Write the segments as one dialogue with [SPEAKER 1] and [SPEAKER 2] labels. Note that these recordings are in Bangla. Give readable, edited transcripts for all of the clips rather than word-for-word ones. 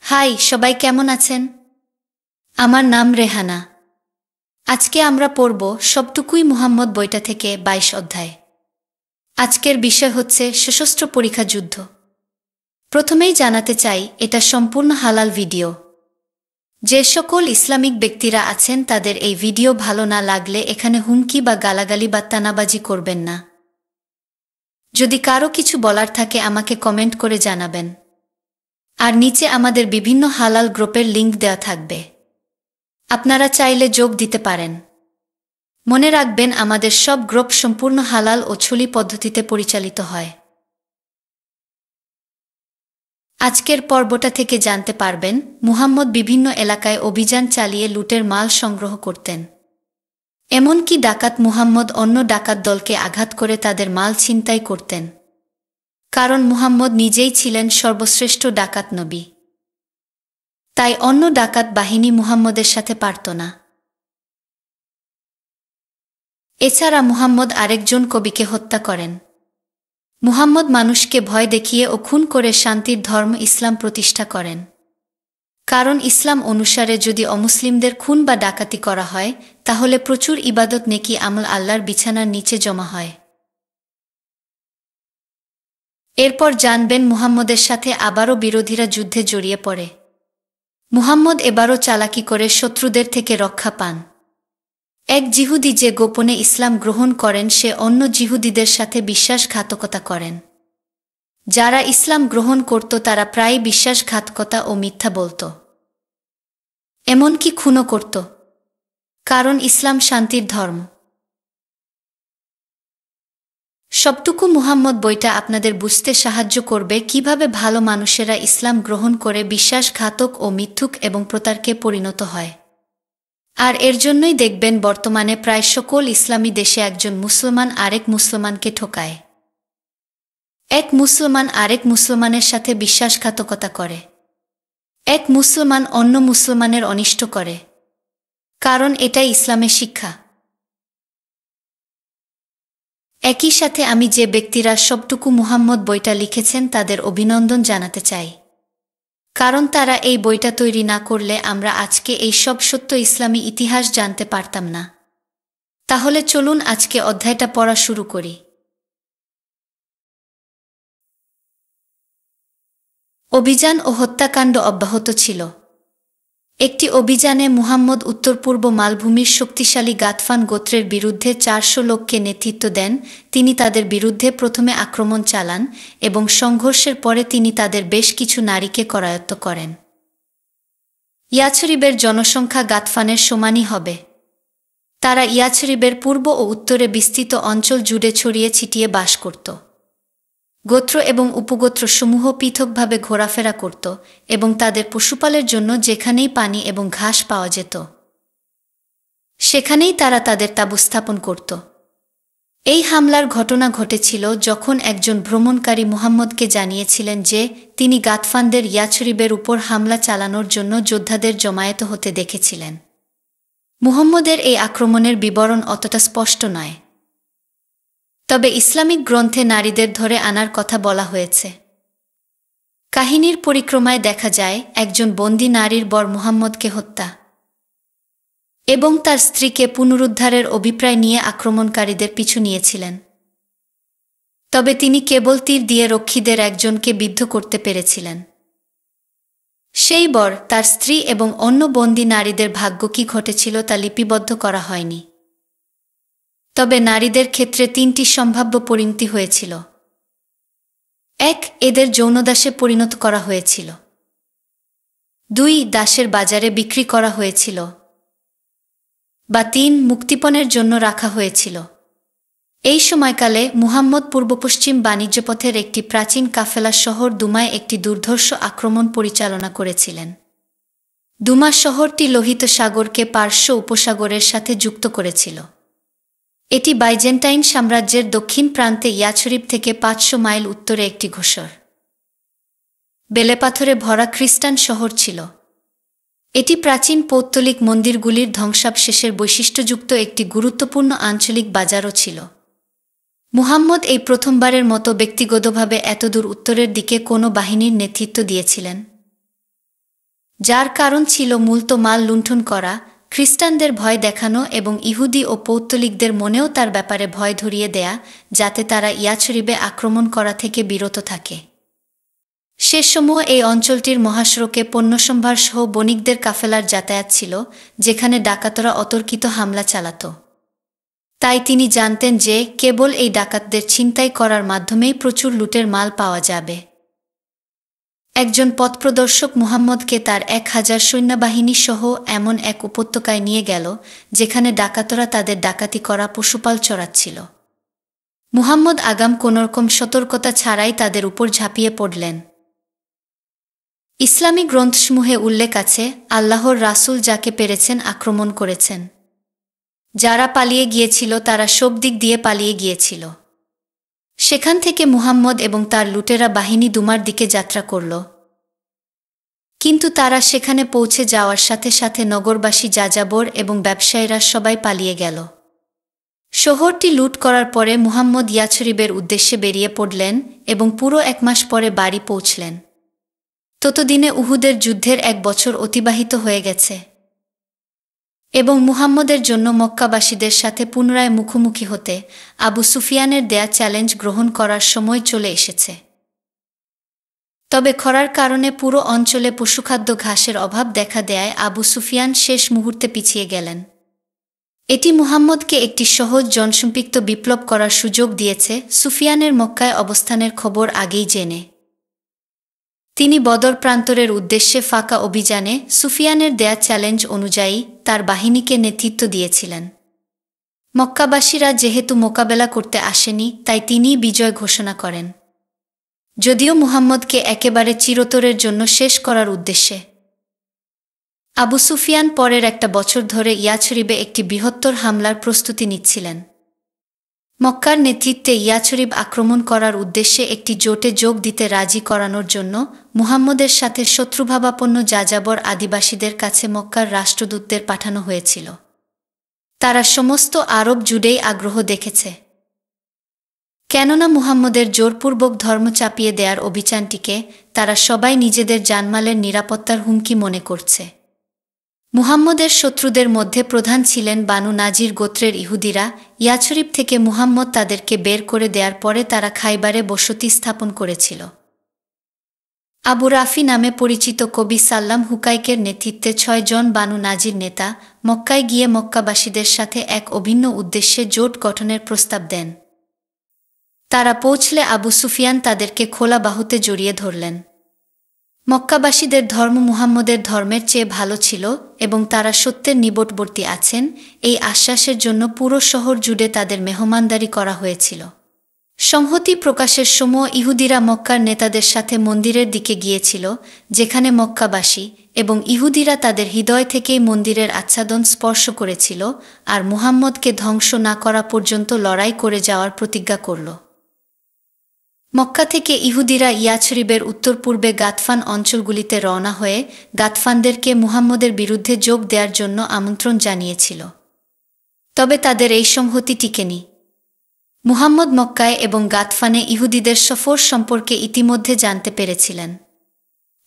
[SPEAKER 1] হাই সবাই, কেমন আছেন? আমার নাম রেহানা। আজকে আমরা পড়ব সবটুকুই মুহাম্মদ বইটা থেকে 22 অধ্যায়। আজকের বিষয় হচ্ছে সশস্ত্র পরীক্ষা যুদ্ধ। প্রথমেই জানাতে চাই, এটা সম্পূর্ণ হালাল ভিডিও। যে সকল ইসলামিক ব্যক্তিরা আছেন তাদের এই ভিডিও ভালো না লাগলে এখানে হুমকি বা গালাগালি বা তানাবাজি করবেন না। যদি কারো কিছু বলার থাকে আমাকে কমেন্ট করে জানাবেন। আর নিচে আমাদের বিভিন্ন হালাল গ্রুপের লিংক দেওয়া থাকবে, আপনারা চাইলে যোগ দিতে পারেন। মনে রাখবেন, আমাদের সব গ্রুপ সম্পূর্ণ হালাল ও ছলি পদ্ধতিতে পরিচালিত হয়। আজকের পর্বটা থেকে জানতে পারবেন মুহাম্মদ বিভিন্ন এলাকায় অভিযান চালিয়ে লুটের মাল সংগ্রহ করতেন। এমনকি ডাকাত মুহাম্মদ অন্য ডাকাত দলকে আঘাত করে তাদের মাল ছিনতাই করতেন, কারণ মুহাম্মদ নিজেই ছিলেন সর্বশ্রেষ্ঠ ডাকাত নবী। তাই অন্য ডাকাত বাহিনী মুহাম্মদের সাথে পারত না। এছাড়া মুহাম্মদ আরেকজন কবিকে হত্যা করেন। মুহাম্মদ মানুষকে ভয় দেখিয়ে ও খুন করে শান্তির ধর্ম ইসলাম প্রতিষ্ঠা করেন, কারণ ইসলাম অনুসারে যদি অমুসলিমদের খুন বা ডাকাতি করা হয় তাহলে প্রচুর ইবাদত নেকি আমল আল্লাহর বিছানার নিচে জমা হয়। এরপর জানবেন মুহাম্মদের সাথে আবারও বিরোধীরা যুদ্ধে জড়িয়ে পড়ে। মুহাম্মদ এবারও চালাকি করে শত্রুদের থেকে রক্ষা পান। এক জিহুদি যে গোপনে ইসলাম গ্রহণ করেন সে অন্য জিহুদিদের সাথে বিশ্বাসঘাতকতা করেন। যারা ইসলাম গ্রহণ করত তারা প্রায় বিশ্বাসঘাতকতা ও মিথ্যা বলত, এমনকি খুনও করত, কারণ ইসলাম শান্তির ধর্ম। সবটুকু মুহাম্মদ বইটা আপনাদের বুঝতে সাহায্য করবে কিভাবে ভালো মানুষেরা ইসলাম গ্রহণ করে বিশ্বাসঘাতক ও মিথ্যুক এবং প্রতারকে পরিণত হয়। আর এর জন্যই দেখবেন বর্তমানে প্রায় সকল ইসলামী দেশে একজন মুসলমান আরেক মুসলমানকে ঠকায়। এক মুসলমান আরেক মুসলমানের সাথে বিশ্বাসঘাতকতা করে। এক মুসলমান অন্য মুসলমানের অনিষ্ট করে, কারণ এটাই ইসলামের শিক্ষা। একই সাথে আমি যে ব্যক্তিরা সবটুকু মুহাম্মদ বইটা লিখেছেন তাদের অভিনন্দন জানাতে চাই, কারণ তারা এই বইটা তৈরি না করলে আমরা আজকে এই সব সত্য ইসলামী ইতিহাস জানতে পারতাম না। তাহলে চলুন আজকে অধ্যায়টা পড়া শুরু করি। অভিযান ও হত্যাকাণ্ড অব্যাহত ছিল। একটি অভিযানে মুহাম্মদ উত্তর পূর্ব মালভূমির শক্তিশালী গাতফান গোত্রের বিরুদ্ধে 400 লোককে নেতৃত্ব দেন। তিনি তাদের বিরুদ্ধে প্রথমে আক্রমণ চালান এবং সংঘর্ষের পরে তিনি তাদের বেশ কিছু নারীকে করায়ত্ত করেন। ইয়াছরিবের জনসংখ্যা গাতফানের সমানই হবে। তারা ইয়াছরিবের পূর্ব ও উত্তরে বিস্তৃত অঞ্চল জুড়ে ছড়িয়ে ছিটিয়ে বাস করত। গোত্র এবং উপগোত্রসমূহ পৃথকভাবে ঘোরাফেরা করত এবং তাদের পশুপালের জন্য যেখানেই পানি এবং ঘাস পাওয়া যেত সেখানেই তারা তাদের তাঁবু স্থাপন করত। এই হামলার ঘটনা ঘটেছিল যখন একজন ভ্রমণকারী মুহাম্মদকে জানিয়েছিলেন যে তিনি গাতফানদের ইয়াছরিবের উপর হামলা চালানোর জন্য যোদ্ধাদের জমায়েত হতে দেখেছিলেন। মুহাম্মদের এই আক্রমণের বিবরণ অতটা স্পষ্ট নয়, তবে ইসলামিক গ্রন্থে নারীদের ধরে আনার কথা বলা হয়েছে। কাহিনীর পরিক্রমায় দেখা যায় একজন বন্দী নারীর বর মুহাম্মদকে হত্যা এবং তার স্ত্রীকে পুনরুদ্ধারের অভিপ্রায় নিয়ে আক্রমণকারীদের পিছু নিয়েছিলেন। তবে তিনি কেবল তীর দিয়ে রক্ষীদের একজনকে বিদ্ধ করতে পেরেছিলেন। সেই বর, তার স্ত্রী এবং অন্য বন্দী নারীদের ভাগ্য কী ঘটেছিল তা লিপিবদ্ধ করা হয়নি। তবে নারীদের ক্ষেত্রে 3টি সম্ভাব্য পরিণতি হয়েছিল। 1. এদের যৌনদাসে পরিণত করা হয়েছিল। 2. দাসের বাজারে বিক্রি করা হয়েছিল, বা 3. মুক্তিপণের জন্য রাখা হয়েছিল। এই সময়কালে মুহাম্মদ পূর্ব পশ্চিম বাণিজ্যপথের একটি প্রাচীন কাফেলা শহর দুমায় একটি দুর্ধর্ষ আক্রমণ পরিচালনা করেছিলেন। দুমা শহরটি লোহিত সাগরকে পার্শ্ব উপসাগরের সাথে যুক্ত করেছিল। এটি বাইজেন্টাইন সাম্রাজ্যের দক্ষিণ প্রান্তে ইয়াছরিব থেকে 500 মাইল উত্তরে একটি ঘোষর বেলেপাথরে ভরা খ্রিস্টান শহর ছিল। এটি প্রাচীন পৌত্তলিক মন্দিরগুলির ধ্বংসাবশেষের বৈশিষ্ট্যযুক্ত একটি গুরুত্বপূর্ণ আঞ্চলিক বাজারও ছিল। মুহাম্মদ এই প্রথমবারের মতো ব্যক্তিগতভাবে এতদূর উত্তরের দিকে কোনো বাহিনীর নেতৃত্ব দিয়েছিলেন। যার কারণ ছিল মূলত মাল লুণ্ঠন করা, খ্রিস্টানদের ভয় দেখানো এবং ইহুদি ও পৌত্তলিকদের মনেও তার ব্যাপারে ভয় ধরিয়ে দেয়া, যাতে তারা ইয়াছরিবে আক্রমণ করা থেকে বিরত থাকে। সে সময় এই অঞ্চলটির মহাসড়কে পণ্যসম্ভার সহ বণিকদের কাফেলার যাতায়াত ছিল, যেখানে ডাকাতরা অতর্কিত হামলা চালাত। তাই তিনি জানতেন যে কেবল এই ডাকাতদের ছিনতাই করার মাধ্যমেই প্রচুর লুটের মাল পাওয়া যাবে। একজন পথপ্রদর্শক মুহাম্মদকে তার 1000 সৈন্যবাহিনী সহ এমন এক উপত্যকায় নিয়ে গেল, যেখানে ডাকাতরা তাদের ডাকাতি করা পশুপাল চড়াচ্ছিল। মুহাম্মদ আগাম কোনোরকম সতর্কতা ছাড়াই তাদের উপর ঝাঁপিয়ে পড়লেন। ইসলামী গ্রন্থসমূহে উল্লেখ আছে, আল্লাহর রাসূল যাকে পেরেছেন আক্রমণ করেছেন। যারা পালিয়ে গিয়েছিল তারা সব দিক দিয়ে পালিয়ে গিয়েছিল। সেখান থেকে মুহাম্মদ এবং তার লুটেরা বাহিনী দুমার দিকে যাত্রা করল। কিন্তু তারা সেখানে পৌঁছে যাওয়ার সাথে সাথে নগরবাসী যাযাবর এবং ব্যবসায়ীরা সবাই পালিয়ে গেল। শহরটি লুট করার পরে মুহাম্মদ ইয়াছরিবের উদ্দেশ্যে বেরিয়ে পড়লেন এবং পুরো 1 মাস পরে বাড়ি পৌঁছলেন। ততদিনে উহুদের যুদ্ধের 1 বছর অতিবাহিত হয়ে গেছে এবং মুহাম্মদের জন্য মক্কাবাসীদের সাথে পুনরায় মুখোমুখি হতে আবু সুফিয়ানের দেয়া চ্যালেঞ্জ গ্রহণ করার সময় চলে এসেছে। তবে খরার কারণে পুরো অঞ্চলে পশুখাদ্য ঘাসের অভাব দেখা দেয়ায় আবু সুফিয়ান শেষ মুহূর্তে পিছিয়ে গেলেন। এটি মুহাম্মদকে একটি সহজ জনসম্পৃক্ত বিপ্লব করার সুযোগ দিয়েছে, সুফিয়ানের মক্কায় অবস্থানের খবর আগেই জেনে। তিনি বদর প্রান্তরের উদ্দেশ্যে ফাঁকা অভিযানে সুফিয়ানের দেয়া চ্যালেঞ্জ অনুযায়ী তার বাহিনীকে নেতৃত্ব দিয়েছিলেন। মক্কাবাসীরা যেহেতু মোকাবেলা করতে আসেনি, তাই তিনিই বিজয় ঘোষণা করেন, যদিও মুহাম্মদকে একেবারে চিরতরের জন্য শেষ করার উদ্দেশ্যে। আবু সুফিয়ান পরের 1 বছর ধরে ইয়াছরিবে একটি বৃহত্তর হামলার প্রস্তুতি নিচ্ছিলেন। মক্কার নেতৃত্বে ইয়াছরিব আক্রমণ করার উদ্দেশ্যে একটি জোটে যোগ দিতে রাজি করানোর জন্য মুহাম্মদের সাথে শত্রুভাবাপন্ন যাযাবর আদিবাসীদের কাছে মক্কার রাষ্ট্রদূতদের পাঠানো হয়েছিল। তারা সমস্ত আরব জুড়েই আগ্রহ দেখেছে, কেননা মুহাম্মদের জোরপূর্বক ধর্ম চাপিয়ে দেওয়ার অভিযানটিকে তারা সবাই নিজেদের জানমালের নিরাপত্তার হুমকি মনে করছে। মুহাম্মদের শত্রুদের মধ্যে প্রধান ছিলেন বানু নাজির গোত্রের ইহুদিরা। ইয়াছরিব থেকে মুহাম্মদ তাদেরকে বের করে দেওয়ার পরে তারা খাইবারে বসতি স্থাপন করেছিল। আবু রাফি নামে পরিচিত কবি সাল্লাম হুকাইকের নেতৃত্বে 6 জন বানু নাজির নেতা মক্কায় গিয়ে মক্কাবাসীদের সাথে এক অভিন্ন উদ্দেশ্যে জোট গঠনের প্রস্তাব দেন। তারা পৌঁছলে আবু সুফিয়ান তাদেরকে খোলা বাহুতে জড়িয়ে ধরলেন। মক্কাবাসীদের ধর্ম মুহাম্মদের ধর্মের চেয়ে ভালো ছিল এবং তারা সত্যের নিকটবর্তী আছেন, এই আশ্বাসের জন্য পুরো শহর জুড়ে তাদের মেহমানদারি করা হয়েছিল। সংহতি প্রকাশের সময় ইহুদিরা মক্কার নেতাদের সাথে মন্দিরের দিকে গিয়েছিল, যেখানে মক্কাবাসী এবং ইহুদিরা তাদের হৃদয় থেকেই মন্দিরের আচ্ছাদন স্পর্শ করেছিল আর মুহাম্মদকে ধ্বংস না করা পর্যন্ত লড়াই করে যাওয়ার প্রতিজ্ঞা করল। মক্কা থেকে ইহুদিরা ইয়াছরিবের উত্তর পূর্বে গাতফান অঞ্চলগুলিতে রওনা হয়ে গাতফানদেরকে মুহাম্মদের বিরুদ্ধে যোগ দেওয়ার জন্য আমন্ত্রণ জানিয়েছিল। তবে তাদের এই সংহতি টিকেনি। মুহাম্মদ মক্কায় এবং গাতফানে ইহুদিদের সফর সম্পর্কে ইতিমধ্যে জানতে পেরেছিলেন।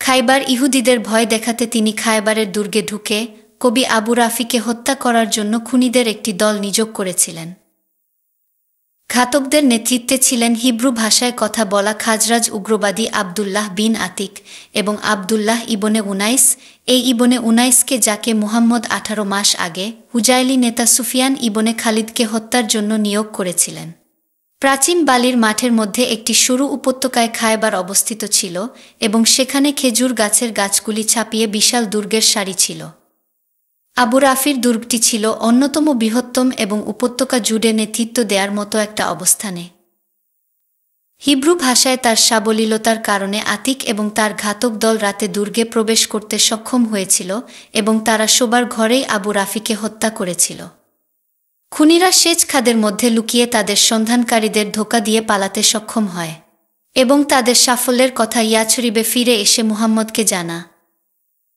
[SPEAKER 1] খাইবার ইহুদিদের ভয় দেখাতে তিনি খাইবারের দুর্গে ঢুকে কবি আবু রাফিকে হত্যা করার জন্য খুনিদের একটি দল নিয়োগ করেছিলেন। ঘাতকদের নেতৃত্বে ছিলেন হিব্রু ভাষায় কথা বলা খাজরাজ উগ্রবাদী আবদুল্লাহ বিন আতিক এবং আবদুল্লাহ ইবনে উনাইস। এই ইবনে উনাইসকে, যাকে মুহাম্মদ 18 মাস আগে হুজাইলি নেতা সুফিয়ান ইবনে খালিদকে হত্যার জন্য নিয়োগ করেছিলেন। প্রাচীন বালির মাঠের মধ্যে একটি সরু উপত্যকায় খায়বার অবস্থিত ছিল এবং সেখানে খেজুর গাছের গাছগুলি ছাপিয়ে বিশাল দুর্গের সারি ছিল। আবু রাফির দুর্গটি ছিল অন্যতম বৃহত্তম এবং উপত্যকা জুড়ে নেতৃত্ব দেওয়ার মতো একটা অবস্থানে। হিব্রু ভাষায় তার সাবলীলতার কারণে আতিক এবং তার ঘাতক দল রাতে দুর্গে প্রবেশ করতে সক্ষম হয়েছিল এবং তারা শোবার ঘরেই আবু রাফিকে হত্যা করেছিল। খুনিরা সেচ খাদের মধ্যে লুকিয়ে তাদের সন্ধানকারীদের ধোঁকা দিয়ে পালাতে সক্ষম হয় এবং তাদের সাফল্যের কথা ইয়াছরিবে ফিরে এসে মুহাম্মদকে জানা।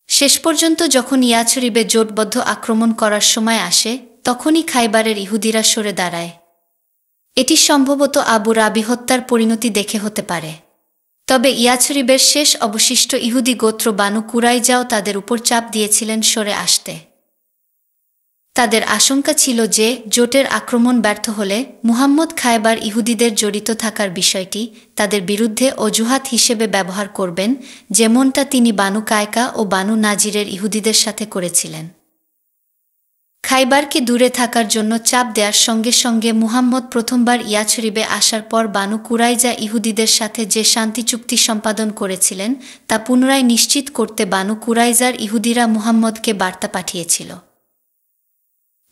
[SPEAKER 1] শেষ পর্যন্ত যখন ইয়াছরিবে জোটবদ্ধ আক্রমণ করার সময় আসে, তখনই খাইবারের ইহুদিরা সরে দাঁড়ায়। এটি সম্ভবত আবু রাবি হত্যার পরিণতি দেখে হতে পারে। তবে ইয়াছরিবের শেষ অবশিষ্ট ইহুদি গোত্র বানু কুরাইজাও তাদের উপর চাপ দিয়েছিলেন সরে আসতে। তাদের আশঙ্কা ছিল যে জোটের আক্রমণ ব্যর্থ হলে মুহাম্মদ খায়বার ইহুদিদের জড়িত থাকার বিষয়টি তাদের বিরুদ্ধে অজুহাত হিসেবে ব্যবহার করবেন, যেমনটা তিনি বানু কায়কা ও বানু নাজিরের ইহুদিদের সাথে করেছিলেন। খাইবারকে দূরে থাকার জন্য চাপ দেওয়ার সঙ্গে সঙ্গে মুহাম্মদ প্রথমবার ইয়াছরিবে আসার পর বানু কুরাইজা ইহুদিদের সাথে যে শান্তি চুক্তি সম্পাদন করেছিলেন তা পুনরায় নিশ্চিত করতে বানু কুরাইজার ইহুদিরা মুহাম্মদকে বার্তা পাঠিয়েছিল।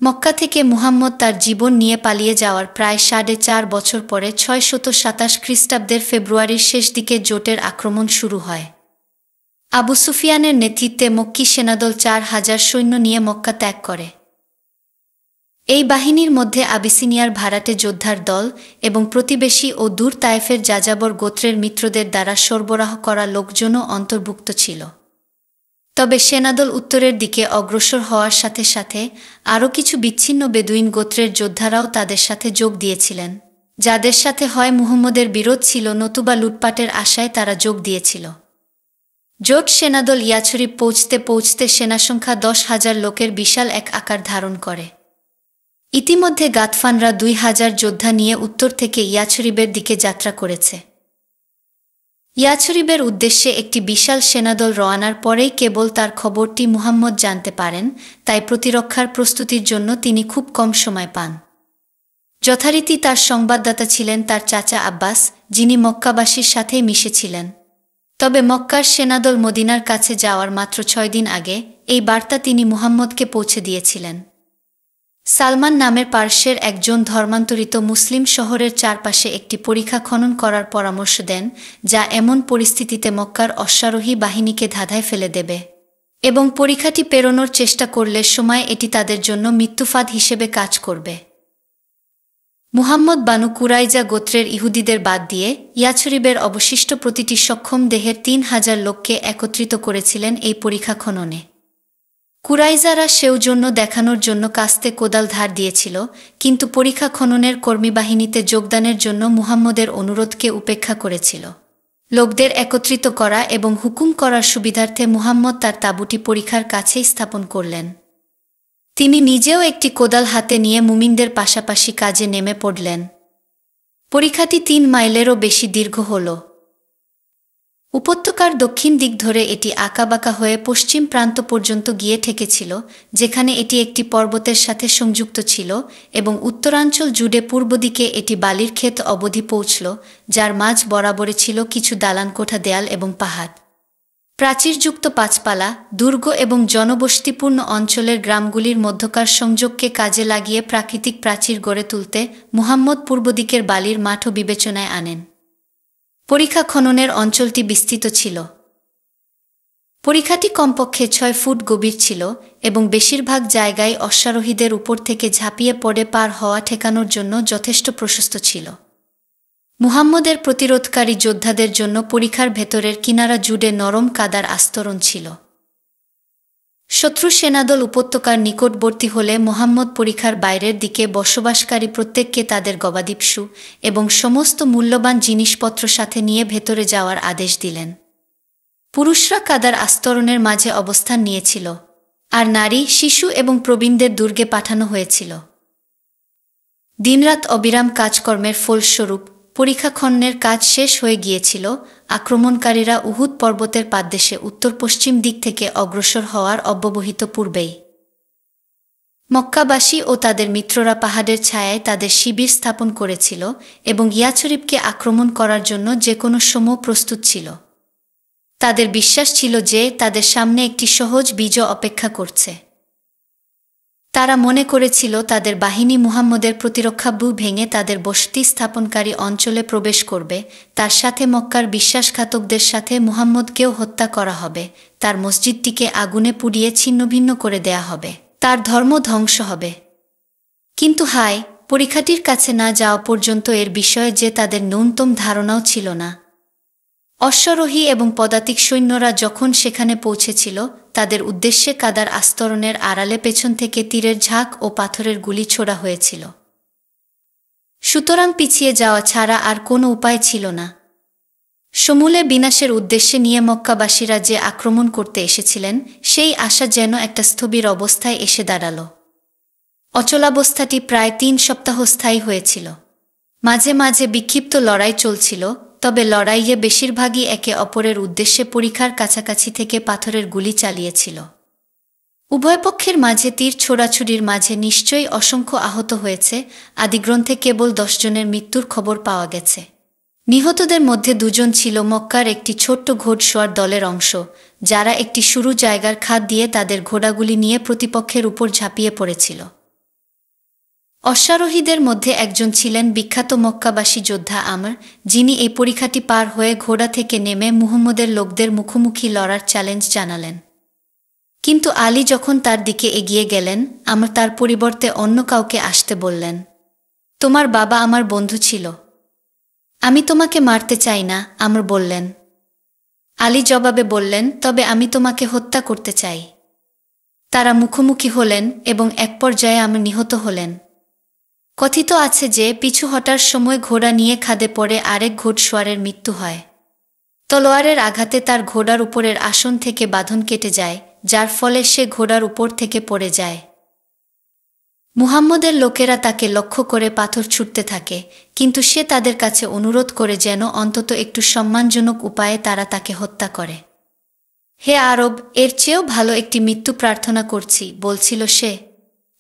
[SPEAKER 1] মক্কা থেকে মুহাম্মদ তার জীবন নিয়ে পালিয়ে যাওয়ার প্রায় 4.5 বছর পরে 627 খ্রিস্টাব্দের ফেব্রুয়ারির শেষ দিকে জোটের আক্রমণ শুরু হয়। আবু সুফিয়ানের নেতৃত্বে মক্কি সেনাদল 4000 সৈন্য নিয়ে মক্কা ত্যাগ করে। এই বাহিনীর মধ্যে আবিসিনিয়ার ভাড়াটে যোদ্ধার দল এবং প্রতিবেশী ও দূর তায়েফের যাযাবর গোত্রের মিত্রদের দ্বারা সরবরাহ করা লোকজনও অন্তর্ভুক্ত ছিল। তবে সেনাদল উত্তরের দিকে অগ্রসর হওয়ার সাথে সাথে আরও কিছু বিচ্ছিন্ন বেদুইন গোত্রের যোদ্ধারাও তাদের সাথে যোগ দিয়েছিলেন, যাদের সাথে হয় মুহাম্মদের বিরোধ ছিল নতুবা লুটপাটের আশায় তারা যোগ দিয়েছিল। জোট সেনাদল ইয়াছরিব পৌঁছতে পৌঁছতে সেনাসংখ্যা 10,000 লোকের বিশাল এক আকার ধারণ করে। ইতিমধ্যে গাতফানরা 2000 যোদ্ধা নিয়ে উত্তর থেকে ইয়াছরিবের দিকে যাত্রা করেছে। ইয়াছরিবের উদ্দেশ্যে একটি বিশাল সেনাদল রওয়ানার পরেই কেবল তার খবরটি মুহাম্মদ জানতে পারেন, তাই প্রতিরক্ষার প্রস্তুতির জন্য তিনি খুব কম সময় পান। যথারীতি তার সংবাদদাতা ছিলেন তার চাচা আব্বাস, যিনি মক্কাবাসীর সাথে মিশেছিলেন। তবে মক্কার সেনাদল মদিনার কাছে যাওয়ার মাত্র 6 দিন আগে এই বার্তা তিনি মুহাম্মদকে পৌঁছে দিয়েছিলেন। সালমান নামের পার্শ্বের একজন ধর্মান্তরিত মুসলিম শহরের চারপাশে একটি পরিখা খনন করার পরামর্শ দেন, যা এমন পরিস্থিতিতে মক্কার অশ্বারোহী বাহিনীকে ধাঁধায় ফেলে দেবে এবং পরিখাটি পেরোনোর চেষ্টা করলে সময় এটি তাদের জন্য মৃত্যুফাঁদ হিসেবে কাজ করবে। মুহাম্মদ বানু কুরাইজা গোত্রের ইহুদিদের বাদ দিয়ে ইয়াছরিবের অবশিষ্ট প্রতিটি সক্ষম দেহের 3000 লোককে একত্রিত করেছিলেন এই পরিখা খননে। কুরাইজারা সেও জন্য দেখানোর জন্য কাস্তে কোদাল ধার দিয়েছিল, কিন্তু পরিখা খননের কর্মীবাহিনীতে যোগদানের জন্য মুহাম্মদের অনুরোধকে উপেক্ষা করেছিল। লোকদের একত্রিত করা এবং হুকুম করার সুবিধার্থে মুহাম্মদ তার তাঁবুটি পরিখার কাছেই স্থাপন করলেন। তিনি নিজেও একটি কোদাল হাতে নিয়ে মুমিনদের পাশাপাশি কাজে নেমে পড়লেন। পরিখাটি 3 মাইলেরও বেশি দীর্ঘ হল। উপত্যকার দক্ষিণ দিক ধরে এটি আঁকাবাঁকা হয়ে পশ্চিম প্রান্ত পর্যন্ত গিয়ে ঠেকেছিল, যেখানে এটি একটি পর্বতের সাথে সংযুক্ত ছিল, এবং উত্তরাঞ্চল জুড়ে পূর্ব দিকে এটি বালির ক্ষেত অবধি পৌঁছল, যার মাঝ বরাবরে ছিল কিছু দালানকোঠা দেয়াল এবং পাহাড়। প্রাচীরযুক্ত পাঁচপালা, দুর্গ এবং জনবসতিপূর্ণ অঞ্চলের গ্রামগুলির মধ্যকার সংযোগকে কাজে লাগিয়ে প্রাকৃতিক প্রাচীর গড়ে তুলতে মুহাম্মদ পূর্ব দিকের বালির মাঠও বিবেচনায় আনেন। পরিখা খননের অঞ্চলটি বিস্তৃত ছিল। পরিখাটি কমপক্ষে 6 ফুট গভীর ছিল এবং বেশিরভাগ জায়গায় অশ্বারোহীদের উপর থেকে ঝাঁপিয়ে পড়ে পার হওয়া ঠেকানোর জন্য যথেষ্ট প্রশস্ত ছিল। মুহাম্মদের প্রতিরোধকারী যোদ্ধাদের জন্য পরিখার ভেতরের কিনারা জুড়ে নরম কাদার আস্তরণ ছিল। শত্রু সেনাদল উপত্যকার নিকটবর্তী হলে মুহাম্মদ পরিখার বাইরের দিকে বসবাসকারী প্রত্যেককে তাদের গবাদি পশু এবং সমস্ত মূল্যবান জিনিসপত্র সাথে নিয়ে ভেতরে যাওয়ার আদেশ দিলেন। পুরুষরা কাদার আস্তরণের মাঝে অবস্থান নিয়েছিল, আর নারী, শিশু এবং প্রবীণদের দুর্গে পাঠানো হয়েছিল। দিনরাত অবিরাম কাজকর্মের ফলস্বরূপ পরিখা খননের কাজ শেষ হয়ে গিয়েছিল। আক্রমণকারীরা উহুদ পর্বতের পাদদেশে উত্তর পশ্চিম দিক থেকে অগ্রসর হওয়ার অব্যবহিত পূর্বেই মক্কাবাসী ও তাদের মিত্ররা পাহাড়ের ছায়ায় তাদের শিবির স্থাপন করেছিল এবং ইয়াছরিবকে আক্রমণ করার জন্য যে কোনো সময় প্রস্তুত ছিল। তাদের বিশ্বাস ছিল যে তাদের সামনে একটি সহজ বিজয় অপেক্ষা করছে। তারা মনে করেছিল তাদের বাহিনী মুহাম্মদের প্রতিরক্ষা ব্যূহ ভেঙে তাদের বসতি স্থাপনকারী অঞ্চলে প্রবেশ করবে, তার সাথে মক্কার বিশ্বাসঘাতকদের সাথে মুহাম্মদকেও হত্যা করা হবে, তার মসজিদটিকে আগুনে পুড়িয়ে ছিন্নভিন্ন করে দেয়া হবে, তার ধর্ম ধ্বংস হবে। কিন্তু হায়, পরিখাটির কাছে না যাওয়া পর্যন্ত এর বিষয়ে যে তাদের ন্যূনতম ধারণাও ছিল না। অশ্বারোহী এবং পদাতিক সৈন্যরা যখন সেখানে পৌঁছেছিল, তাদের উদ্দেশ্যে কাদার আস্তরণের আড়ালে পেছন থেকে তীরের ঝাঁক ও পাথরের গুলি ছোড়া হয়েছিল। সুতরাং পিছিয়ে যাওয়া ছাড়া আর কোনো উপায় ছিল না। সমূলে বিনাশের উদ্দেশ্যে নিয়ে মক্কাবাসীরা যে আক্রমণ করতে এসেছিলেন সেই আশা যেন একটা স্থবির অবস্থায় এসে দাঁড়াল। অচলাবস্থাটি প্রায় ৩ সপ্তাহ স্থায়ী হয়েছিল। মাঝে মাঝে বিক্ষিপ্ত লড়াই চলছিল, তবে লড়াইয়ে বেশিরভাগই একে অপরের উদ্দেশ্যে পরিখার কাছাকাছি থেকে পাথরের গুলি চালিয়েছিল। উভয় পক্ষের মাঝে তীর ছোড়াছুড়ির মাঝে নিশ্চয়ই অসংখ্য আহত হয়েছে। আদিগ্রন্থে কেবল ১০ জনের মৃত্যুর খবর পাওয়া গেছে। নিহতদের মধ্যে ২ জন ছিল মক্কার একটি ছোট্ট ঘোড়সওয়ার দলের অংশ, যারা একটি সরু জায়গার খাদ দিয়ে তাদের ঘোড়াগুলি নিয়ে প্রতিপক্ষের উপর ঝাঁপিয়ে পড়েছিল। অশ্বারোহীদের মধ্যে একজন ছিলেন বিখ্যাত মক্কাবাসী যোদ্ধা আমর, যিনি এই পরীক্ষাটি পার হয়ে ঘোড়া থেকে নেমে মুহাম্মদের লোকদের মুখোমুখি লড়ার চ্যালেঞ্জ জানালেন। কিন্তু আলী যখন তার দিকে এগিয়ে গেলেন, আমর তার পরিবর্তে অন্য কাউকে আসতে বললেন। তোমার বাবা আমার বন্ধু ছিল, আমি তোমাকে মারতে চাই না, আমর বললেন। আলী জবাবে বললেন, তবে আমি তোমাকে হত্যা করতে চাই। তারা মুখোমুখি হলেন এবং এক পর্যায়ে আমর নিহত হলেন। কথিত আছে যে পিছু হটার সময় ঘোড়া নিয়ে খাদে পড়ে আরেক ঘোড়সওয়ারের মৃত্যু হয়। তলোয়ারের আঘাতে তার ঘোড়ার উপরের আসন থেকে বাঁধন কেটে যায়, যার ফলে সে ঘোড়ার উপর থেকে পড়ে যায়। মুহাম্মদের লোকেরা তাকে লক্ষ্য করে পাথর ছুটতে থাকে, কিন্তু সে তাদের কাছে অনুরোধ করে যেন অন্তত একটু সম্মানজনক উপায়ে তারা তাকে হত্যা করে। হে আরব, এর চেয়েও ভালো একটি মৃত্যু প্রার্থনা করছি, বলছিল সে।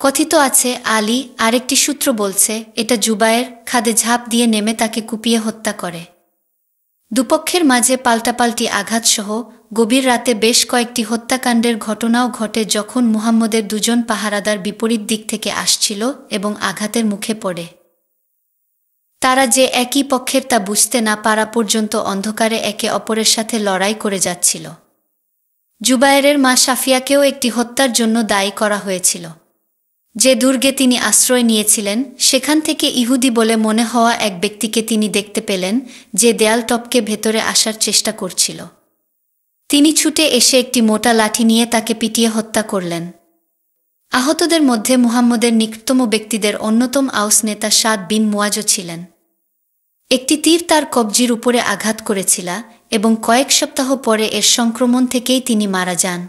[SPEAKER 1] কথিত আছে আলী, আরেকটি সূত্র বলছে, এটা জুবায়ের খাদে ঝাঁপ দিয়ে নেমে তাকে কুপিয়ে হত্যা করে। দুপক্ষের মাঝে পাল্টাপাল্টি আঘাতসহ গভীর রাতে বেশ কয়েকটি হত্যাকাণ্ডের ঘটনাও ঘটে যখন মুহাম্মদের ২ জন পাহারাদার বিপরীত দিক থেকে আসছিল এবং আঘাতের মুখে পড়ে। তারা যে একই পক্ষের তা বুঝতে না পারা পর্যন্ত অন্ধকারে একে অপরের সাথে লড়াই করে যাচ্ছিল। জুবায়েরের মা সাফিয়াকেও একটি হত্যার জন্য দায়ী করা হয়েছিল। যে দুর্গে তিনি আশ্রয় নিয়েছিলেন, সেখান থেকে ইহুদি বলে মনে হওয়া এক ব্যক্তিকে তিনি দেখতে পেলেন, যে দেয়াল টপকে ভেতরে আসার চেষ্টা করছিল। তিনি ছুটে এসে একটি মোটা লাঠি নিয়ে তাকে পিটিয়ে হত্যা করলেন। আহতদের মধ্যে মুহাম্মদের নিকটতম ব্যক্তিদের অন্যতম আউস নেতা সাদ বিন মুয়াজও ছিলেন। একটি তীর তার কবজির উপরে আঘাত করেছিল এবং কয়েক সপ্তাহ পরে এর সংক্রমণ থেকেই তিনি মারা যান।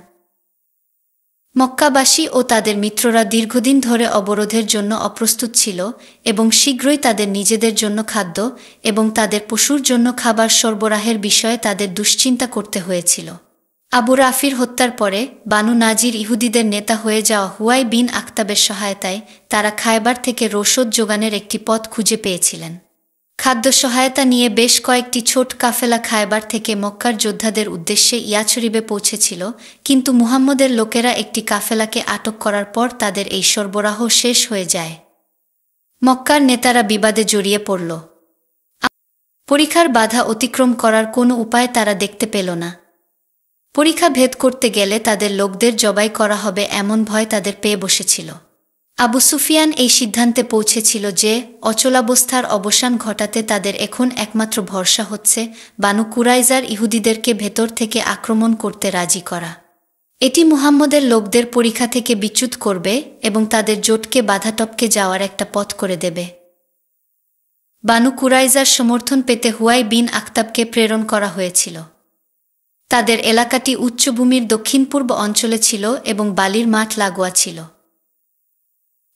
[SPEAKER 1] মক্কাবাসী ও তাদের মিত্ররা দীর্ঘদিন ধরে অবরোধের জন্য অপ্রস্তুত ছিল এবং শীঘ্রই তাদের নিজেদের জন্য খাদ্য এবং তাদের পশুর জন্য খাবার সরবরাহের বিষয়ে তাদের দুশ্চিন্তা করতে হয়েছিল। আবু রাফির হত্যার পরে বানু নাজির ইহুদিদের নেতা হয়ে যাওয়া হুয়াই বিন আখতাবের সহায়তায় তারা খায়বার থেকে রসদ যোগানের একটি পথ খুঁজে পেয়েছিলেন। খাদ্য সহায়তা নিয়ে বেশ কয়েকটি ছোট কাফেলা খায়বার থেকে মক্কার যোদ্ধাদের উদ্দেশ্যে ইয়াছরিবে পৌঁছেছিল, কিন্তু মুহাম্মদের লোকেরা একটি কাফেলাকে আটক করার পর তাদের এই সরবরাহ শেষ হয়ে যায়। মক্কার নেতারা বিবাদে জড়িয়ে পড়ল। পরীক্ষার বাধা অতিক্রম করার কোনো উপায় তারা দেখতে পেল না। পরীক্ষা ভেদ করতে গেলে তাদের লোকদের জবাই করা হবে এমন ভয় তাদের পেয়ে বসেছিল। আবু সুফিয়ান এই সিদ্ধান্তে পৌঁছেছিল যে অচলাবস্থার অবসান ঘটাতে তাদের এখন একমাত্র ভরসা হচ্ছে বানু কুরাইজার ইহুদিদেরকে ভেতর থেকে আক্রমণ করতে রাজি করা। এটি মুহাম্মদের লোকদের পরীক্ষা থেকে বিচ্যুত করবে এবং তাদের জোটকে বাধা টপকে যাওয়ার একটা পথ করে দেবে। বানু কুরাইজার সমর্থন পেতে হুয়াই বিন আখতাবকে প্রেরণ করা হয়েছিল। তাদের এলাকাটি উচ্চভূমির দক্ষিণ পূর্ব অঞ্চলে ছিল এবং বালির মাঠ লাগোয়া ছিল।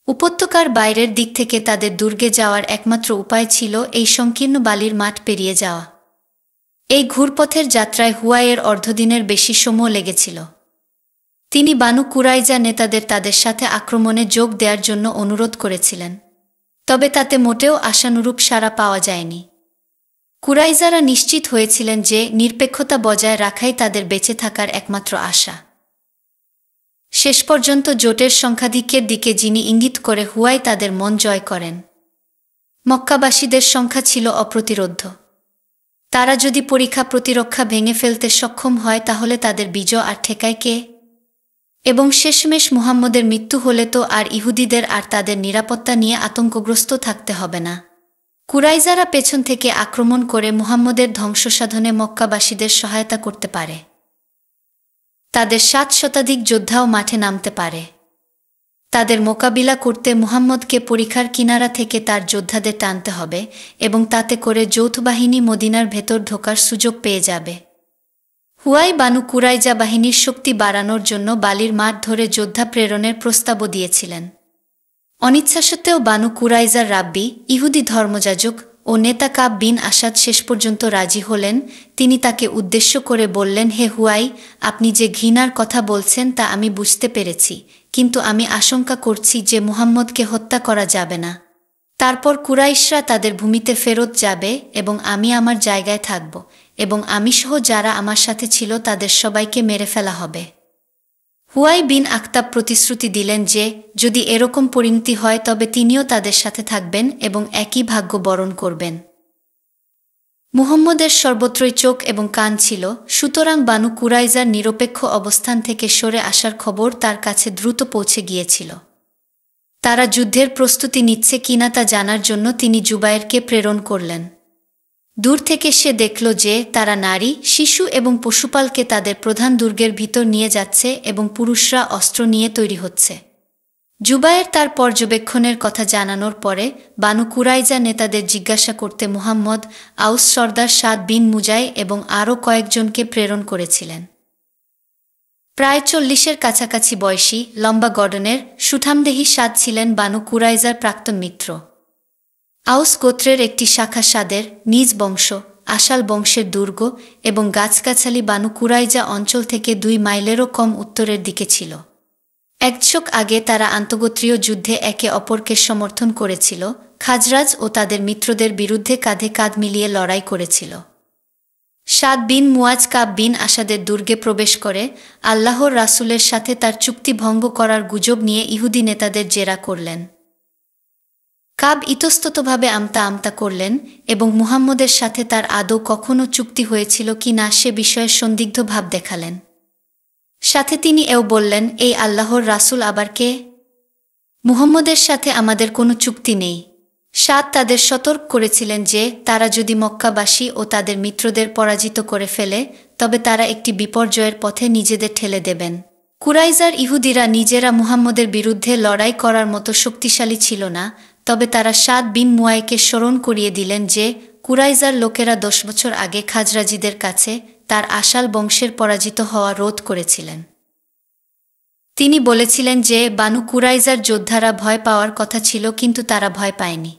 [SPEAKER 1] উপত্যকার বাইরের দিক থেকে তাদের দুর্গে যাওয়ার একমাত্র উপায় ছিল এই সংকীর্ণ বালির মাঠ পেরিয়ে যাওয়া। এই ঘুরপথের যাত্রায় হুয়াইয়ের অর্ধদিনের বেশি সময় লেগেছিল। তিনি বানু কুরাইজা নেতাদের তাদের সাথে আক্রমণে যোগ দেওয়ার জন্য অনুরোধ করেছিলেন, তবে তাতে মোটেও আশানুরূপ সাড়া পাওয়া যায়নি। কুরাইজারা নিশ্চিত হয়েছিলেন যে নিরপেক্ষতা বজায় রাখাই তাদের বেঁচে থাকার একমাত্র আশা। শেষ পর্যন্ত জোটের সংখ্যাধিক্যের দিকে যিনি ইঙ্গিত করে হুয়াই তাদের মন জয় করেন। মক্কাবাসীদের সংখ্যা ছিল অপ্রতিরোধ্য। তারা যদি পরীক্ষা প্রতিরক্ষা ভেঙে ফেলতে সক্ষম হয় তাহলে তাদের বিজয় আর ঠেকায় কে? এবং শেষমেশ মুহাম্মদের মৃত্যু হলে তো আর ইহুদিদের আর তাদের নিরাপত্তা নিয়ে আতঙ্কগ্রস্ত থাকতে হবে না। কুরাইজারা পেছন থেকে আক্রমণ করে মুহাম্মদের ধ্বংসসাধনে মক্কাবাসীদের সহায়তা করতে পারে। তাদের ৭ শতাধিক যোদ্ধাও মাঠে নামতে পারে। তাদের মোকাবিলা করতে মুহাম্মদকে পরিখার কিনারা থেকে তার যোদ্ধাদের টানতে হবে এবং তাতে করে যৌথ বাহিনী মদিনার ভেতর ঢোকার সুযোগ পেয়ে যাবে। হুয়াই বানু কুরাইজা বাহিনীর শক্তি বাড়ানোর জন্য বালির মাঠ ধরে যোদ্ধা প্রেরণের প্রস্তাবও দিয়েছিলেন। অনিচ্ছা সত্ত্বেও বানু কুরাইজার রাব্বি, ইহুদি ধর্মযাজক ও নেতা কাব বিন আসাদ শেষ পর্যন্ত রাজি হলেন। তিনি তাকে উদ্দেশ্য করে বললেন, হে হুয়াই, আপনি যে ঘৃণার কথা বলছেন তা আমি বুঝতে পেরেছি, কিন্তু আমি আশঙ্কা করছি যে মুহাম্মদকে হত্যা করা যাবে না। তারপর কুরাইশরা তাদের ভূমিতে ফেরত যাবে এবং আমি আমার জায়গায় থাকব, এবং আমি সহ যারা আমার সাথে ছিল তাদের সবাইকে মেরে ফেলা হবে। হুয়াই বিন আখতাব প্রতিশ্রুতি দিলেন যে যদি এরকম পরিণতি হয় তবে তিনিও তাদের সাথে থাকবেন এবং একই ভাগ্য বরণ করবেন। মুহাম্মদের সর্বত্রই চোখ এবং কান ছিল, সুতরাং বানু কুরাইজার নিরপেক্ষ অবস্থান থেকে সরে আসার খবর তার কাছে দ্রুত পৌঁছে গিয়েছিল। তারা যুদ্ধের প্রস্তুতি নিচ্ছে কিনা তা জানার জন্য তিনি জুবায়েরকে প্রেরণ করলেন। দূর থেকে সে দেখল যে তারা নারী, শিশু এবং পশুপালকে তাদের প্রধান দুর্গের ভিতর নিয়ে যাচ্ছে এবং পুরুষরা অস্ত্র নিয়ে তৈরি হচ্ছে। জুবায়ের তার পর্যবেক্ষণের কথা জানানোর পরে বানু কুরাইজা নেতাদের জিজ্ঞাসা করতে মুহাম্মদ, আউস সর্দার সাদ বিন মুজাই এবং আরও কয়েকজনকে প্রেরণ করেছিলেন। প্রায় 40-এর কাছাকাছি বয়সী, লম্বা গড়নের, সুঠামদেহী সাদ ছিলেন বানু কুরাইজার প্রাক্তন মিত্র। আউস গোত্রের একটি শাখা সাদের নিজ বংশ, আশাল বংশের দুর্গ এবং গাছগাছালি বানু কুরাইজা অঞ্চল থেকে 2 মাইলেরও কম উত্তরের দিকে ছিল। এক দশক আগে তারা আন্তঃগোত্রীয় যুদ্ধে একে অপরকে সমর্থন করেছিল, খাজরাজ ও তাদের মিত্রদের বিরুদ্ধে কাঁধে কাঁধ মিলিয়ে লড়াই করেছিল। সাদ বিন মুয়াজ কাব বিন আসাদের দুর্গে প্রবেশ করে আল্লাহর রাসূলের সাথে তার চুক্তি ভঙ্গ করার গুজব নিয়ে ইহুদি নেতাদের জেরা করলেন। কাব ইতস্ততভাবে আমতা আমতা করলেন এবং মুহাম্মদের সাথে তার আদৌ কখনো চুক্তি হয়েছিল কি না সে বিষয়ে সন্দিগ্ধ ভাব দেখালেন। সাথে তিনি এও বললেন, এই আল্লাহর রাসূল আবার কে? মুহাম্মদের সাথে আমাদের কোনো চুক্তি নেই। সাদ তাদের সতর্ক করেছিলেন যে তারা যদি মক্কাবাসী ও তাদের মিত্রদের পরাজিত করে ফেলে তবে তারা একটি বিপর্যয়ের পথে নিজেদের ঠেলে দেবেন। কুরাইজার ইহুদিরা নিজেরা মুহাম্মদের বিরুদ্ধে লড়াই করার মতো শক্তিশালী ছিল না, তবে তারা সাদ বিন মুয়াইকে স্মরণ করিয়ে দিলেন যে কুরাইজার লোকেরা 10 বছর আগে খাজরাজিদের কাছে তার আশাল বংশের পরাজিত হওয়া রোধ করেছিলেন। তিনি বলেছিলেন যে বানু কুরাইজার যোদ্ধারা ভয় পাওয়ার কথা ছিল কিন্তু তারা ভয় পায়নি।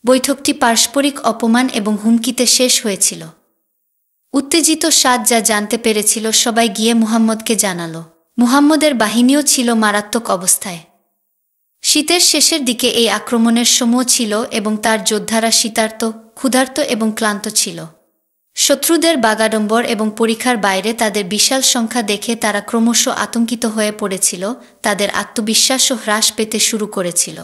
[SPEAKER 1] বৈঠকটি পারস্পরিক অপমান এবং হুমকিতে শেষ হয়েছিল। উত্তেজিত সাদ যা জানতে পেরেছিল সবাই গিয়ে মুহাম্মদকে জানাল। মুহাম্মদের বাহিনীও ছিল মারাত্মক অবস্থায়। শীতের শেষের দিকে এই আক্রমণের সময় ছিল এবং তার যোদ্ধারা শীতার্ত, ক্ষুধার্ত এবং ক্লান্ত ছিল। শত্রুদের বাগাড়ম্বর এবং পরিখার বাইরে তাদের বিশাল সংখ্যা দেখে তারা ক্রমশ আতঙ্কিত হয়ে পড়েছিল, তাদের আত্মবিশ্বাসও হ্রাস পেতে শুরু করেছিল।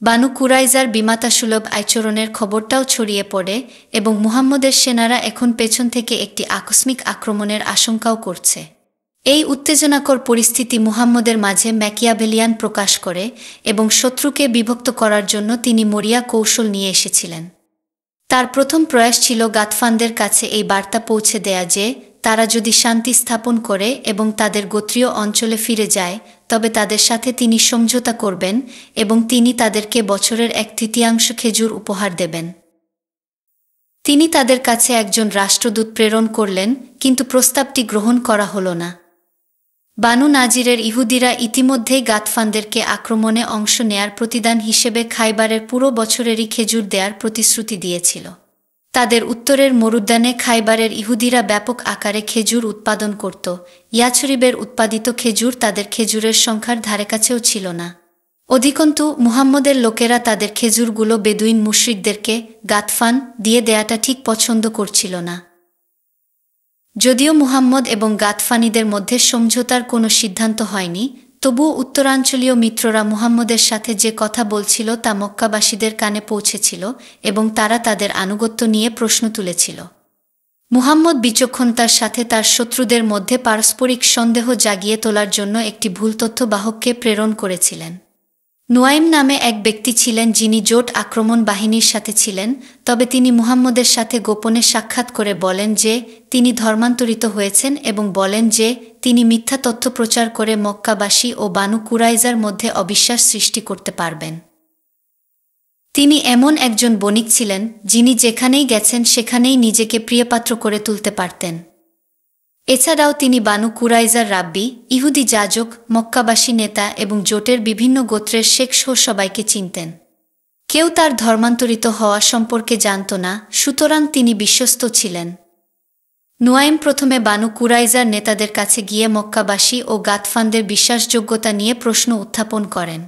[SPEAKER 1] বানু কুরাইজার বিমাতাসুলভ আচরণের খবরটাও ছড়িয়ে পড়ে এবং মুহাম্মদের সেনারা এখন পেছন থেকে একটি আকস্মিক আক্রমণের আশঙ্কাও করছে। এই উত্তেজনাকর পরিস্থিতি মুহাম্মদের মাঝে ম্যাকিয়াভেলিয়ান প্রকাশ করে এবং শত্রুকে বিভক্ত করার জন্য তিনি মরিয়া কৌশল নিয়ে এসেছিলেন। তার প্রথম প্রয়াস ছিল গাতফানদের কাছে এই বার্তা পৌঁছে দেয়া যে তারা যদি শান্তি স্থাপন করে এবং তাদের গোত্রীয় অঞ্চলে ফিরে যায় তবে তাদের সাথে তিনি সমঝোতা করবেন এবং তিনি তাদেরকে বছরের 1/3 খেজুর উপহার দেবেন। তিনি তাদের কাছে একজন রাষ্ট্রদূত প্রেরণ করলেন, কিন্তু প্রস্তাবটি গ্রহণ করা হলো না। বানু নাজিরের ইহুদিরা ইতিমধ্যেই গাতফানদেরকে আক্রমণে অংশ নেয়ার প্রতিদান হিসেবে খাইবারের পুরো বছরেরই খেজুর দেওয়ার প্রতিশ্রুতি দিয়েছিল। তাদের উত্তরের মরুদ্যানে খাইবারের ইহুদিরা ব্যাপক আকারে খেজুর উৎপাদন করত। ইয়াছরিবের উৎপাদিত খেজুর তাদের খেজুরের সংখ্যার ধারেকাছেও ছিল না। অধিকন্তু মুহাম্মদের লোকেরা তাদের খেজুরগুলো বেদুইন মুশরিকদেরকে গাতফান দিয়ে দেয়াটা ঠিক পছন্দ করছিল না। যদিও মুহাম্মদ এবং গাতফানিদের মধ্যে সমঝোতার কোনো সিদ্ধান্ত হয়নি, তবুও উত্তরাঞ্চলীয় মিত্ররা মুহাম্মদের সাথে যে কথা বলছিল তা মক্কাবাসীদের কানে পৌঁছেছিল এবং তারা তাদের আনুগত্য নিয়ে প্রশ্ন তুলেছিল। মুহাম্মদ বিচক্ষণতার সাথে তার শত্রুদের মধ্যে পারস্পরিক সন্দেহ জাগিয়ে তোলার জন্য একটি ভুল তথ্যবাহককে প্রেরণ করেছিলেন। নুয়াইম নামে এক ব্যক্তি ছিলেন যিনি জোট আক্রমণ বাহিনীর সাথে ছিলেন, তবে তিনি মুহাম্মদের সাথে গোপনে সাক্ষাৎ করে বলেন যে তিনি ধর্মান্তরিত হয়েছেন এবং বলেন যে তিনি মিথ্যা তথ্য প্রচার করে মক্কাবাসী ও বানু কুরাইজার মধ্যে অবিশ্বাস সৃষ্টি করতে পারবেন। তিনি এমন একজন বণিক ছিলেন যিনি যেখানেই গেছেন সেখানেই নিজেকে প্রিয়পাত্র করে তুলতে পারতেন। এছাড়াও তিনি বানু কুরাইজার রাব্বি, ইহুদি যাজক, মক্কাবাসী নেতা এবং জোটের বিভিন্ন গোত্রের শেখ সহ সবাইকে চিনতেন। কেউ তার ধর্মান্তরিত হওয়া সম্পর্কে জানত না, সুতরাং তিনি বিশ্বস্ত ছিলেন। নুয়াইম প্রথমে বানু কুরাইজার নেতাদের কাছে গিয়ে মক্কাবাসী ও গাতফানদের বিশ্বাসযোগ্যতা নিয়ে প্রশ্ন উত্থাপন করেন।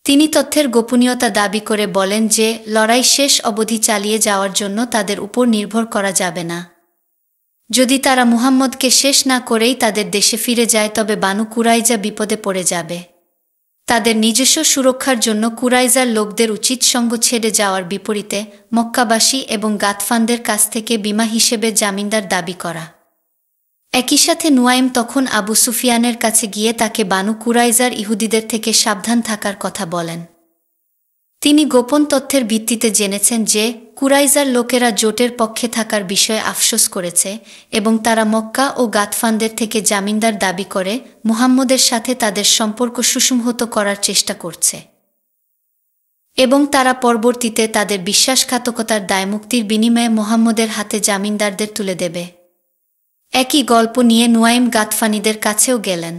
[SPEAKER 1] তিনি তথ্যের গোপনীয়তা দাবি করে বলেন যে লড়াই শেষ অবধি চালিয়ে যাওয়ার জন্য তাদের উপর নির্ভর করা যাবে না। যদি তারা মুহাম্মদকে শেষ না করেই তাদের দেশে ফিরে যায় তবে বানু কুরাইজা বিপদে পড়ে যাবে। তাদের নিজস্ব সুরক্ষার জন্য কুরাইজার লোকদের উচিত সঙ্গ ছেড়ে যাওয়ার বিপরীতে মক্কাবাসী এবং গাতফানদের কাছ থেকে বীমা হিসেবে জামিনদার দাবি করা। একই সাথে নুয়াইম তখন আবু সুফিয়ানের কাছে গিয়ে তাকে বানু কুরাইজার ইহুদিদের থেকে সাবধান থাকার কথা বলেন। তিনি গোপন তথ্যের ভিত্তিতে জেনেছেন যে কুরাইজার লোকেরা জোটের পক্ষে থাকার বিষয়ে আফসোস করেছে এবং তারা মক্কা ও গাতফানদের থেকে জামিনদার দাবি করে মুহাম্মদের সাথে তাদের সম্পর্ক সুসংহত করার চেষ্টা করছে এবং তারা পরবর্তীতে তাদের বিশ্বাসঘাতকতার দায়মুক্তির বিনিময়ে মুহাম্মদের হাতে জামিনদারদের তুলে দেবে। একই গল্প নিয়ে নুয়াইম গাতফানিদের কাছেও গেলেন।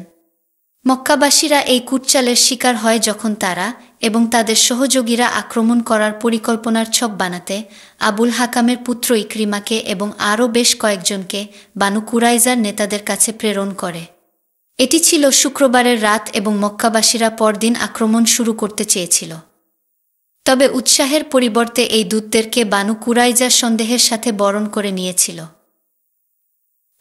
[SPEAKER 1] মক্কাবাসীরা এই কুটচালের শিকার হয় যখন তারা এবং তাদের সহযোগীরা আক্রমণ করার পরিকল্পনার ছক বানাতে আবুল হাকামের পুত্র ইকরিমাকে এবং আরও বেশ কয়েকজনকে বানু কুরাইজার নেতাদের কাছে প্রেরণ করে। এটি ছিল শুক্রবারের রাত এবং মক্কাবাসীরা পরদিন আক্রমণ শুরু করতে চেয়েছিল। তবে উৎসাহের পরিবর্তে এই দূতদেরকে বানু কুরাইজার সন্দেহের সাথে বরণ করে নিয়েছিল।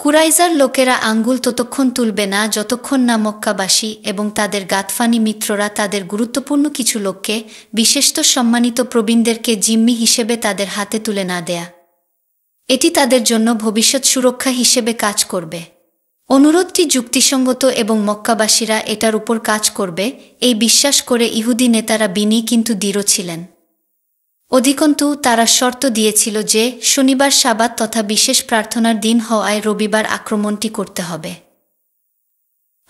[SPEAKER 1] কুরাইজার লোকেরা আঙ্গুল ততক্ষণ তুলবে না যতক্ষণ না মক্কাবাসী এবং তাদের গাতফানি মিত্ররা তাদের গুরুত্বপূর্ণ কিছু লোককে, বিশেষত সম্মানিত প্রবীণদেরকে জিম্মি হিসেবে তাদের হাতে তুলে না দেয়া। এটি তাদের জন্য ভবিষ্যৎ সুরক্ষা হিসেবে কাজ করবে। অনুরোধটি যুক্তিসঙ্গত এবং মক্কাবাসীরা এটার উপর কাজ করবে এই বিশ্বাস করে ইহুদি নেতারা বিনী কিন্তু দৃঢ় ছিলেন। অধিকন্তু তারা শর্ত দিয়েছিল যে শনিবার সাবাত তথা বিশেষ প্রার্থনার দিন হওয়ায় রবিবার আক্রমণটি করতে হবে।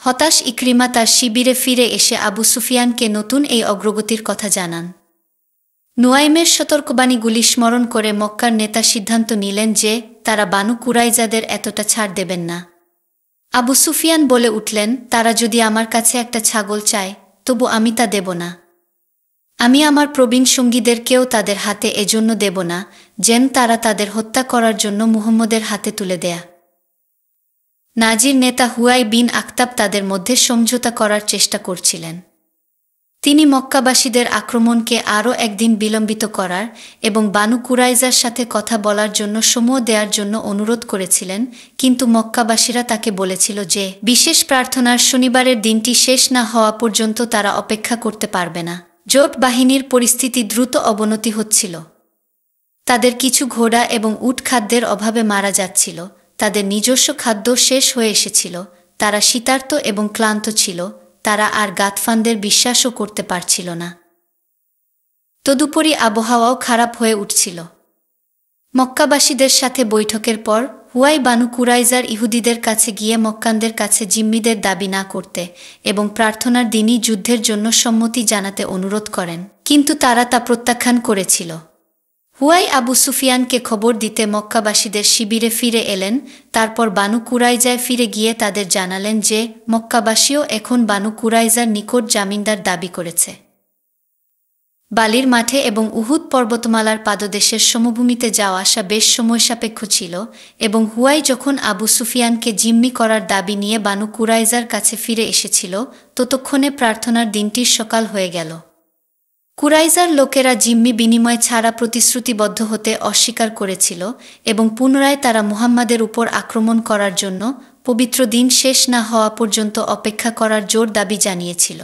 [SPEAKER 1] হতাশ ইকরিমা তার শিবিরে ফিরে এসে আবু সুফিয়ানকে নতুন এই অগ্রগতির কথা জানান। নুয়াইমের সতর্কবাণীগুলি স্মরণ করে মক্কার নেতা সিদ্ধান্ত নিলেন যে তারা বানু কুরাইজাদের এতটা ছাড় দেবেন না। আবু সুফিয়ান বলে উঠলেন, তারা যদি আমার কাছে একটা ছাগল চায় তবু আমি তা দেব না। আমি আমার প্রবীণ সঙ্গীদেরকেও তাদের হাতে এজন্য দেব না যেন তারা তাদের হত্যা করার জন্য মুহাম্মদের হাতে তুলে দেয়া। নাজির নেতা হুয়াই বিন আখতাব তাদের মধ্যে সমঝোতা করার চেষ্টা করছিলেন। তিনি মক্কাবাসীদের আক্রমণকে আরও একদিন বিলম্বিত করার এবং বানু কুরাইজার সাথে কথা বলার জন্য সময় দেওয়ার জন্য অনুরোধ করেছিলেন, কিন্তু মক্কাবাসীরা তাকে বলেছিল যে বিশেষ প্রার্থনার শনিবারের দিনটি শেষ না হওয়া পর্যন্ত তারা অপেক্ষা করতে পারবে না। জোট বাহিনীর পরিস্থিতি দ্রুত অবনতি হচ্ছিল। তাদের কিছু ঘোড়া এবং উট খাদ্যের অভাবে মারা যাচ্ছিল, তাদের নিজস্ব খাদ্য শেষ হয়ে এসেছিল, তারা শীতার্ত এবং ক্লান্ত ছিল, তারা আর গাতফানদের বিশ্বাসও করতে পারছিল না। তদুপরি আবহাওয়াও খারাপ হয়ে উঠছিল। মক্কাবাসীদের সাথে বৈঠকের পর হুয়াই বানু কুরাইজার ইহুদিদের কাছে গিয়ে মক্কানদের কাছে জিম্মিদের দাবি না করতে এবং প্রার্থনার দিনই যুদ্ধের জন্য সম্মতি জানাতে অনুরোধ করেন, কিন্তু তারা তা প্রত্যাখ্যান করেছিল। হুয়াই আবু সুফিয়ানকে খবর দিতে মক্কাবাসীদের শিবিরে ফিরে এলেন। তারপর বানু কুরাইজায় ফিরে গিয়ে তাদের জানালেন যে মক্কাবাসীও এখন বানু কুরাইজার নিকট জামিনদার দাবি করেছে। বালির মাঠে এবং উহুদ পর্বতমালার পাদদেশের সমভূমিতে যাওয়া আসা বেশ সময়সাপেক্ষ ছিল এবং হুয়াই যখন আবু সুফিয়ানকে জিম্মি করার দাবি নিয়ে বানু কুরাইজার কাছে ফিরে এসেছিল ততক্ষণে প্রার্থনার দিনটির সকাল হয়ে গেল। কুরাইজার লোকেরা জিম্মি বিনিময় ছাড়া প্রতিশ্রুতিবদ্ধ হতে অস্বীকার করেছিল এবং পুনরায় তারা মুহাম্মাদের উপর আক্রমণ করার জন্য পবিত্র দিন শেষ না হওয়া পর্যন্ত অপেক্ষা করার জোর দাবি জানিয়েছিল।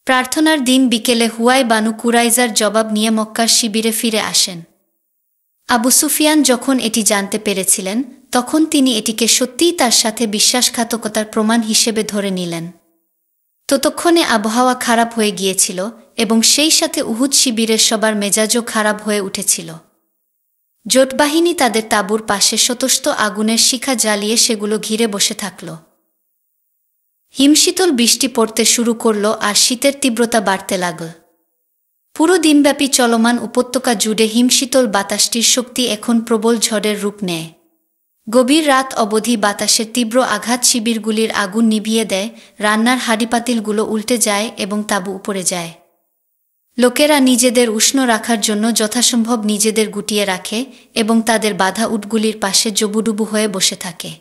[SPEAKER 1] প্রার্থনার দিন বিকেলে হুয়াই বানু কুরাইজার জবাব নিয়ে মক্কার শিবিরে ফিরে আসেন। আবু সুফিয়ান যখন এটি জানতে পেরেছিলেন তখন তিনি এটিকে সত্যিই তার সাথে বিশ্বাসঘাতকতার প্রমাণ হিসেবে ধরে নিলেন। ততক্ষণে আবহাওয়া খারাপ হয়ে গিয়েছিল এবং সেই সাথে উহুদ শিবিরের সবার মেজাজও খারাপ হয়ে উঠেছিল। জোটবাহিনী তাদের তাঁবুর পাশে শতস্ত আগুনের শিখা জ্বালিয়ে সেগুলো ঘিরে বসে থাকল। হিমশীতল বৃষ্টি পড়তে শুরু করল আর শীতের তীব্রতা বাড়তে লাগল। পুরো দিনব্যাপী চলমান উপত্যকা জুড়ে হিমশীতল বাতাসটির শক্তি এখন প্রবল ঝড়ের রূপ নেয়। গভীর রাত অবধি বাতাসের তীব্র আঘাত শিবিরগুলির আগুন নিভিয়ে দেয়, রান্নার হাঁড়িপাতিলগুলো উল্টে যায় এবং তাঁবু উপড়ে যায়। লোকেরা নিজেদের উষ্ণ রাখার জন্য যথাসম্ভব নিজেদের গুটিয়ে রাখে এবং তাদের বাধা উটগুলির পাশে জবুডুবু হয়ে বসে থাকে।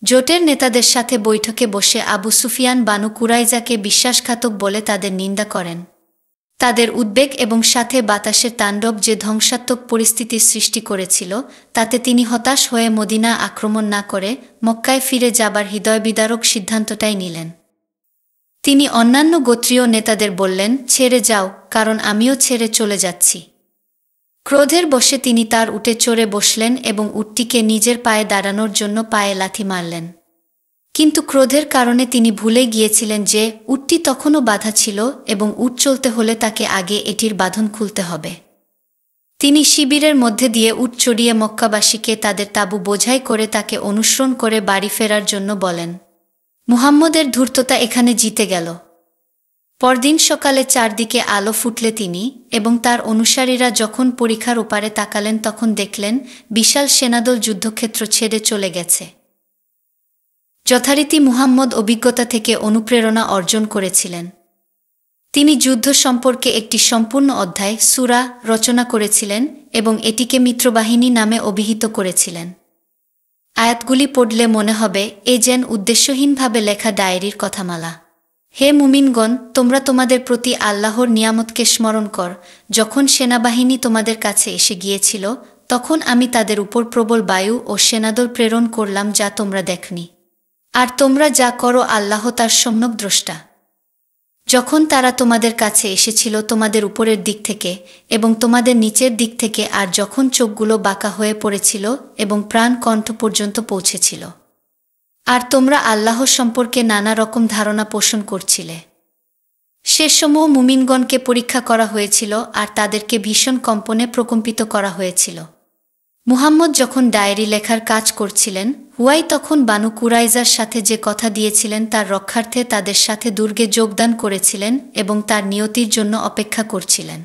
[SPEAKER 1] জোটের নেতাদের সাথে বৈঠকে বসে আবু সুফিয়ান বানু কুরাইজাকে বিশ্বাসঘাতক বলে তাদের নিন্দা করেন। তাদের উদ্বেগ এবং সাথে বাতাসের তাণ্ডব যে ধ্বংসাত্মক পরিস্থিতির সৃষ্টি করেছিল, তাতে তিনি হতাশ হয়ে মদিনা আক্রমণ না করে মক্কায় ফিরে যাবার হৃদয়বিদারক সিদ্ধান্তটাই নিলেন। তিনি অন্যান্য গোত্রীয় নেতাদের বললেন, ছেড়ে যাও, কারণ আমিও ছেড়ে চলে যাচ্ছি। ক্রোধের বশে তিনি তার উটে চড়ে বসলেন এবং উটটিকে নিজের পায়ে দাঁড়ানোর জন্য পায়ে লাথি মারলেন। কিন্তু ক্রোধের কারণে তিনি ভুলে গিয়েছিলেন যে উটটি তখনও বাঁধা ছিল এবং উট চলতে হলে তাকে আগে এটির বাঁধন খুলতে হবে। তিনি শিবিরের মধ্যে দিয়ে উট চড়িয়ে মক্কাবাসীকে তাদের তাঁবু বোঝাই করে তাকে অনুসরণ করে বাড়ি ফেরার জন্য বলেন। মুহাম্মদের ধূর্ততা এখানে জিতে গেল। পরদিন সকালে চারদিকে আলো ফুটলে তিনি এবং তার অনুসারীরা যখন পরিখার ওপারে তাকালেন তখন দেখলেন বিশাল সেনাদল যুদ্ধক্ষেত্র ছেড়ে চলে গেছে। যথারীতি মুহাম্মদ অভিজ্ঞতা থেকে অনুপ্রেরণা অর্জন করেছিলেন। তিনি যুদ্ধ সম্পর্কে একটি সম্পূর্ণ অধ্যায় সূরা রচনা করেছিলেন এবং এটিকে মিত্রবাহিনী নামে অভিহিত করেছিলেন। আয়াতগুলি পড়লে মনে হবে এ যেন উদ্দেশ্যহীনভাবে লেখা ডায়েরির কথামালা। হে মুমিনগণ, তোমরা তোমাদের প্রতি আল্লাহর নিয়ামতকে স্মরণ কর। যখন সেনাবাহিনী তোমাদের কাছে এসে গিয়েছিল, তখন আমি তাদের উপর প্রবল বায়ু ও সেনাদল প্রেরণ করলাম যা তোমরা দেখনি। আর তোমরা যা করো আল্লাহ তার সম্যক দ্রষ্টা। যখন তারা তোমাদের কাছে এসেছিল তোমাদের উপরের দিক থেকে এবং তোমাদের নিচের দিক থেকে, আর যখন চোখগুলো বাঁকা হয়ে পড়েছিল এবং প্রাণ কণ্ঠ পর্যন্ত পৌঁছেছিল, আর তোমরা আল্লাহ সম্পর্কে নানা রকম ধারণা পোষণ করছিলে, সে সময় মুমিনগণকে পরীক্ষা করা হয়েছিল আর তাদেরকে ভীষণ কম্পনে প্রকম্পিত করা হয়েছিল। মুহাম্মদ যখন ডায়েরি লেখার কাজ করছিলেন, হুয়াই তখন বানু কুরাইজার সাথে যে কথা দিয়েছিলেন তার রক্ষার্থে তাদের সাথে দুর্গে যোগদান করেছিলেন এবং তার নিয়তির জন্য অপেক্ষা করছিলেন।